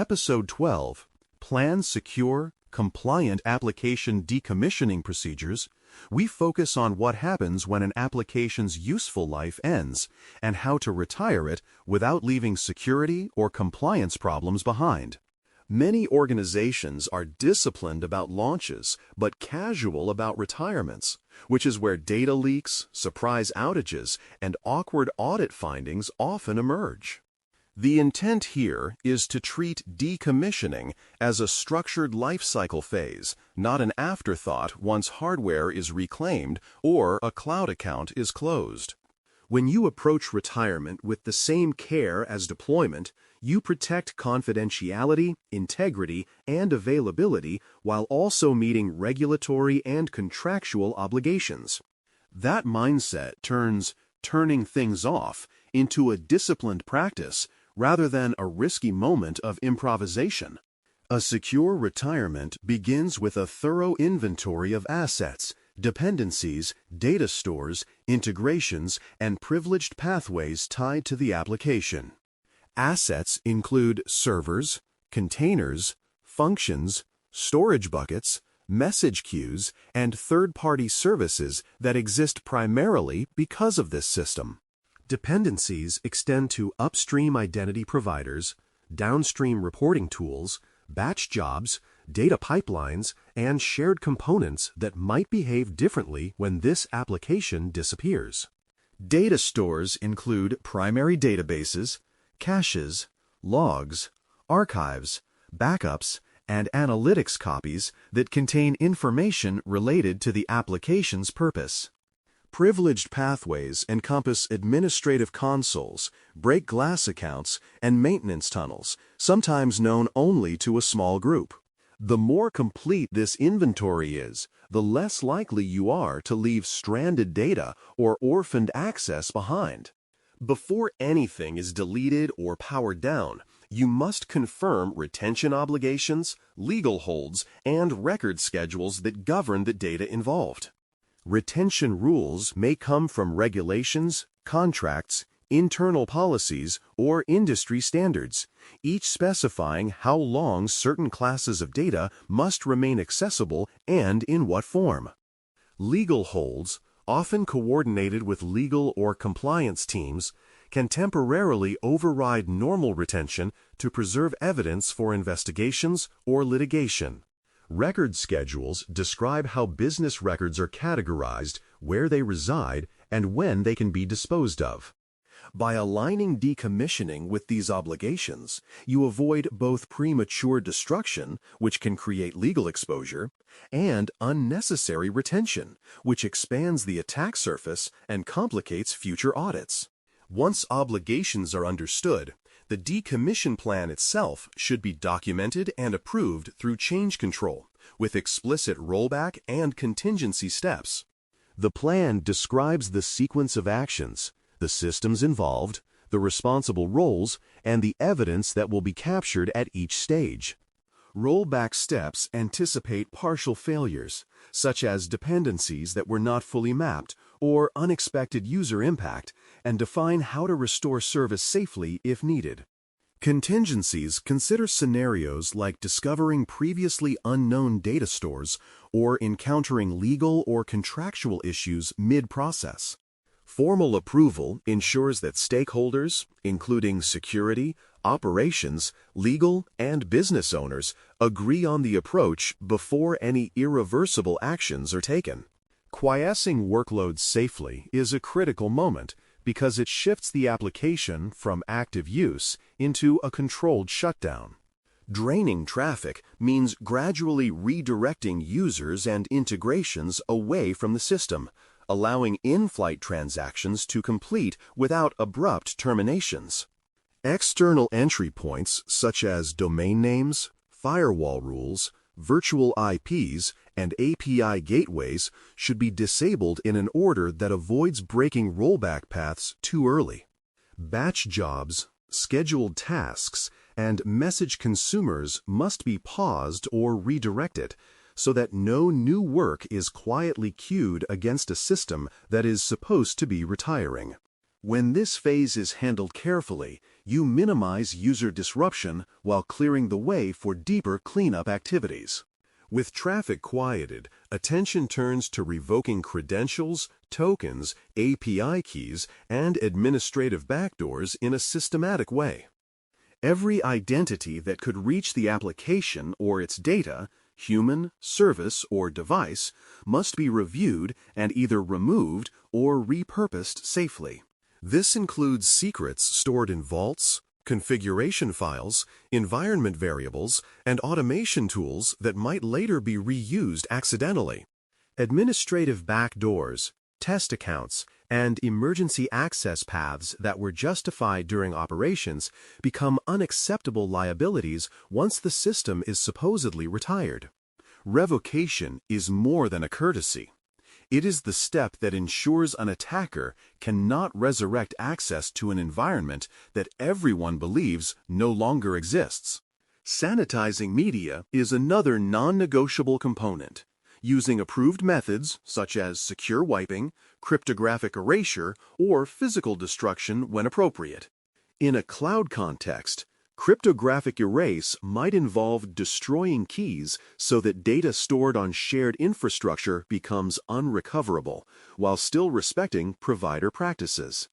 Episode 12, Plan Secure, Compliant Application Decommissioning Procedures, we focus on what happens when an application's useful life ends and how to retire it without leaving security or compliance problems behind. Many organizations are disciplined about launches but casual about retirements, which is where data leaks, surprise outages, and awkward audit findings often emerge. The intent here is to treat decommissioning as a structured life cycle phase, not an afterthought once hardware is reclaimed or a cloud account is closed. When you approach retirement with the same care as deployment, you protect confidentiality, integrity, and availability while also meeting regulatory and contractual obligations. That mindset turns turning things off into a disciplined practice rather than a risky moment of improvisation. A secure retirement begins with a thorough inventory of assets, dependencies, data stores, integrations, and privileged pathways tied to the application. Assets include servers, containers, functions, storage buckets, message queues, and third-party services that exist primarily because of this system. Dependencies extend to upstream identity providers, downstream reporting tools, batch jobs, data pipelines, and shared components that might behave differently when this application disappears. Data stores include primary databases, caches, logs, archives, backups, and analytics copies that contain information related to the application's purpose. Privileged pathways encompass administrative consoles, break glass accounts, and maintenance tunnels, sometimes known only to a small group. The more complete this inventory is, the less likely you are to leave stranded data or orphaned access behind. Before anything is deleted or powered down, you must confirm retention obligations, legal holds, and record schedules that govern the data involved. Retention rules may come from regulations, contracts, internal policies, or industry standards, each specifying how long certain classes of data must remain accessible and in what form. Legal holds, often coordinated with legal or compliance teams, can temporarily override normal retention to preserve evidence for investigations or litigation. Record schedules describe how business records are categorized, where they reside, and when they can be disposed of. By aligning decommissioning with these obligations, you avoid both premature destruction, which can create legal exposure, and unnecessary retention, which expands the attack surface and complicates future audits. Once obligations are understood, the decommission plan itself should be documented and approved through change control, with explicit rollback and contingency steps. The plan describes the sequence of actions, the systems involved, the responsible roles, and the evidence that will be captured at each stage. Rollback steps anticipate partial failures, such as dependencies that were not fully mapped or unexpected user impact, and define how to restore service safely if needed. Contingencies consider scenarios like discovering previously unknown data stores or encountering legal or contractual issues mid-process. Formal approval ensures that stakeholders, including security, operations, legal, and business owners, agree on the approach before any irreversible actions are taken. Quiescing workloads safely is a critical moment because it shifts the application from active use into a controlled shutdown. Draining traffic means gradually redirecting users and integrations away from the system, allowing in-flight transactions to complete without abrupt terminations. External entry points such as domain names, firewall rules, virtual IPs, and API gateways should be disabled in an order that avoids breaking rollback paths too early. Batch jobs, scheduled tasks, and message consumers must be paused or redirected so that no new work is quietly queued against a system that is supposed to be retiring. When this phase is handled carefully, you minimize user disruption while clearing the way for deeper cleanup activities. With traffic quieted, attention turns to revoking credentials, tokens, API keys, and administrative backdoors in a systematic way. Every identity that could reach the application or its data, human, service, or device, must be reviewed and either removed or repurposed safely. This includes secrets stored in vaults, configuration files, environment variables, and automation tools that might later be reused accidentally. Administrative backdoors, test accounts, and emergency access paths that were justified during operations become unacceptable liabilities once the system is supposedly retired. Revocation is more than a courtesy. It is the step that ensures an attacker cannot resurrect access to an environment that everyone believes no longer exists. Sanitizing media is another non-negotiable component. Using approved methods such as secure wiping, cryptographic erasure, or physical destruction when appropriate. In a cloud context, cryptographic erase might involve destroying keys so that data stored on shared infrastructure becomes unrecoverable, while still respecting provider practices.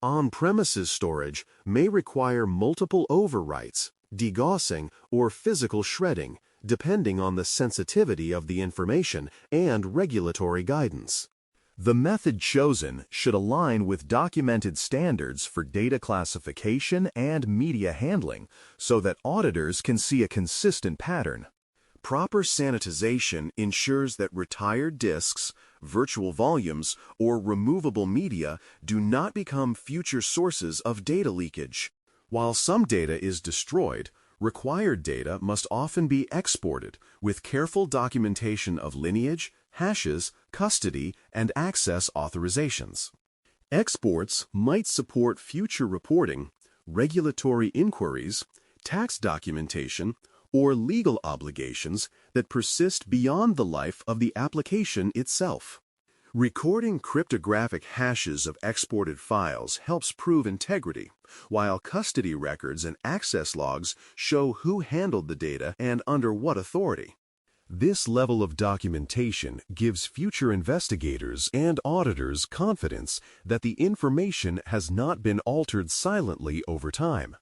On-premises storage may require multiple overwrites, degaussing, or physical shredding, depending on the sensitivity of the information and regulatory guidance. The method chosen should align with documented standards for data classification and media handling so that auditors can see a consistent pattern. Proper sanitization ensures that retired disks, virtual volumes, or removable media do not become future sources of data leakage. While some data is destroyed, required data must often be exported with careful documentation of lineage, hashes, custody, and access authorizations. Exports might support future reporting, regulatory inquiries, tax documentation, or legal obligations that persist beyond the life of the application itself. Recording cryptographic hashes of exported files helps prove integrity, while custody records and access logs show who handled the data and under what authority. This level of documentation gives future investigators and auditors confidence that the information has not been altered silently over time.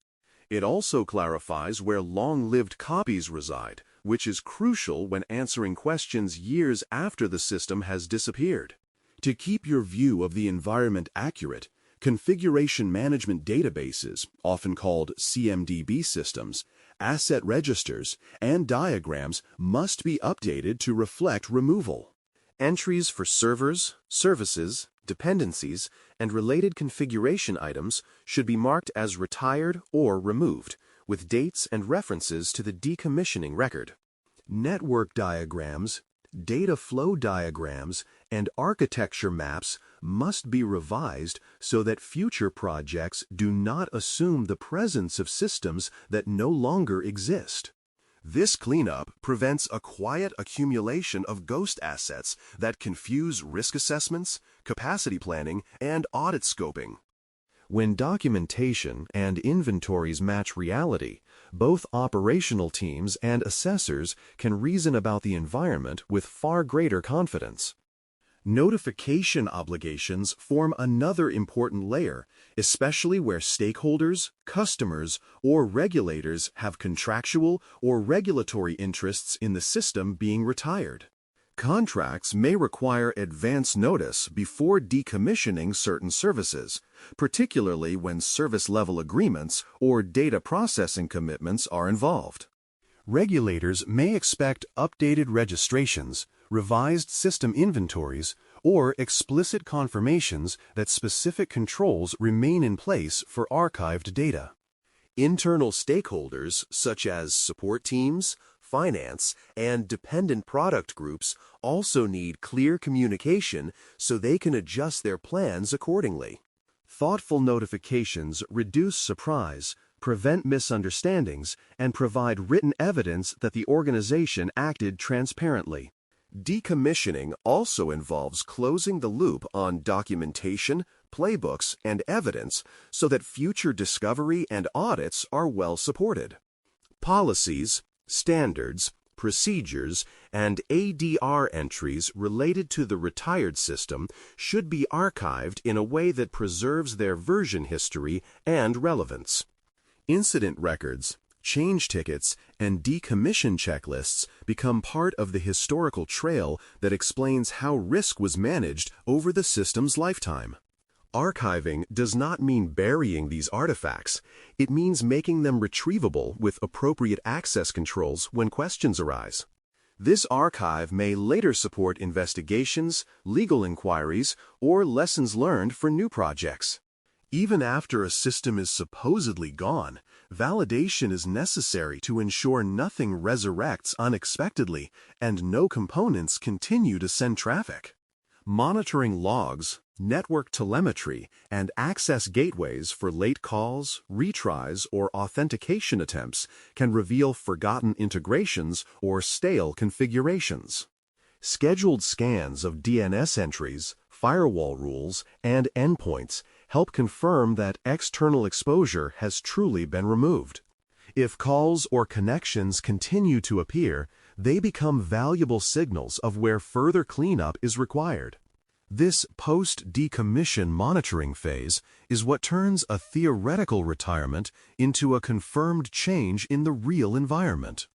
It also clarifies where long-lived copies reside, which is crucial when answering questions years after the system has disappeared. To keep your view of the environment accurate, configuration management databases, often called CMDB systems, asset registers, and diagrams must be updated to reflect removal. Entries for servers, services, dependencies, and related configuration items should be marked as retired or removed, with dates and references to the decommissioning record. Network diagrams, data flow diagrams, and architecture maps must be revised so that future projects do not assume the presence of systems that no longer exist. This cleanup prevents a quiet accumulation of ghost assets that confuse risk assessments, capacity planning, and audit scoping. When documentation and inventories match reality, both operational teams and assessors can reason about the environment with far greater confidence. Notification obligations form another important layer, especially where stakeholders, customers, or regulators have contractual or regulatory interests in the system being retired. Contracts may require advance notice before decommissioning certain services, particularly when service-level agreements or data processing commitments are involved. Regulators may expect updated registrations, revised system inventories, or explicit confirmations that specific controls remain in place for archived data. Internal stakeholders, such as support teams, finance, and dependent product groups, also need clear communication so they can adjust their plans accordingly. Thoughtful notifications reduce surprise, prevent misunderstandings, and provide written evidence that the organization acted transparently. Decommissioning also involves closing the loop on documentation, playbooks and evidence so that future discovery and audits are well supported. Policies, standards, procedures, and ADR entries related to the retired system should be archived in a way that preserves their version history and relevance. Incident records, change tickets, and decommission checklists become part of the historical trail that explains how risk was managed over the system's lifetime. Archiving does not mean burying these artifacts. It means making them retrievable with appropriate access controls when questions arise. This archive may later support investigations, legal inquiries, or lessons learned for new projects. Even after a system is supposedly gone, validation is necessary to ensure nothing resurrects unexpectedly and no components continue to send traffic. Monitoring logs, network telemetry, and access gateways for late calls, retries, or authentication attempts can reveal forgotten integrations or stale configurations. Scheduled scans of DNS entries, firewall rules, and endpoints help confirm that external exposure has truly been removed. If calls or connections continue to appear, they become valuable signals of where further cleanup is required. This post-decommission monitoring phase is what turns a theoretical retirement into a confirmed change in the real environment.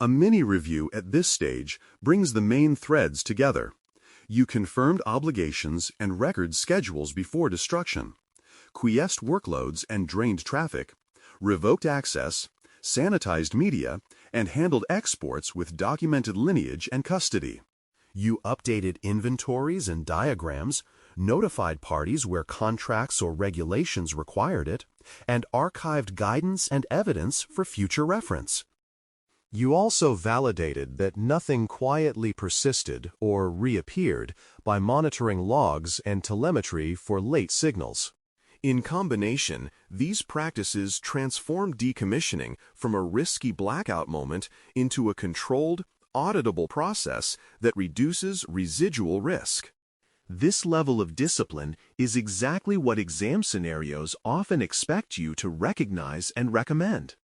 A mini-review at this stage brings the main threads together. You confirmed obligations and record schedules before destruction, quiesced workloads and drained traffic, revoked access, sanitized media, and handled exports with documented lineage and custody. You updated inventories and diagrams, notified parties where contracts or regulations required it, and archived guidance and evidence for future reference. You also validated that nothing quietly persisted or reappeared by monitoring logs and telemetry for late signals. In combination, these practices transform decommissioning from a risky blackout moment into a controlled, auditable process that reduces residual risk. This level of discipline is exactly what exam scenarios often expect you to recognize and recommend.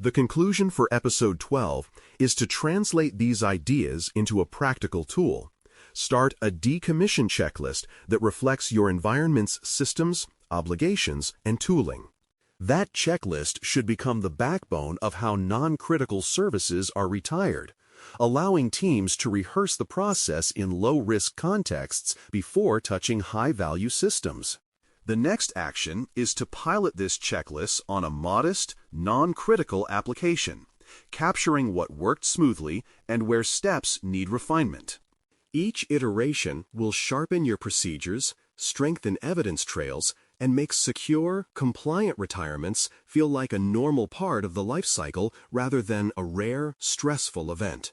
The conclusion for Episode 12 is to translate these ideas into a practical tool. Start a decommission checklist that reflects your environment's systems, obligations, and tooling. That checklist should become the backbone of how non-critical services are retired, allowing teams to rehearse the process in low-risk contexts before touching high-value systems. The next action is to pilot this checklist on a modest, non-critical application, capturing what worked smoothly and where steps need refinement. Each iteration will sharpen your procedures, strengthen evidence trails, and make secure, compliant retirements feel like a normal part of the life cycle rather than a rare, stressful event.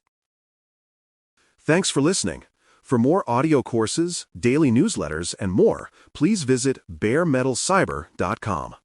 Thanks for listening. For more audio courses, daily newsletters, and more, please visit baremetalcyber.com.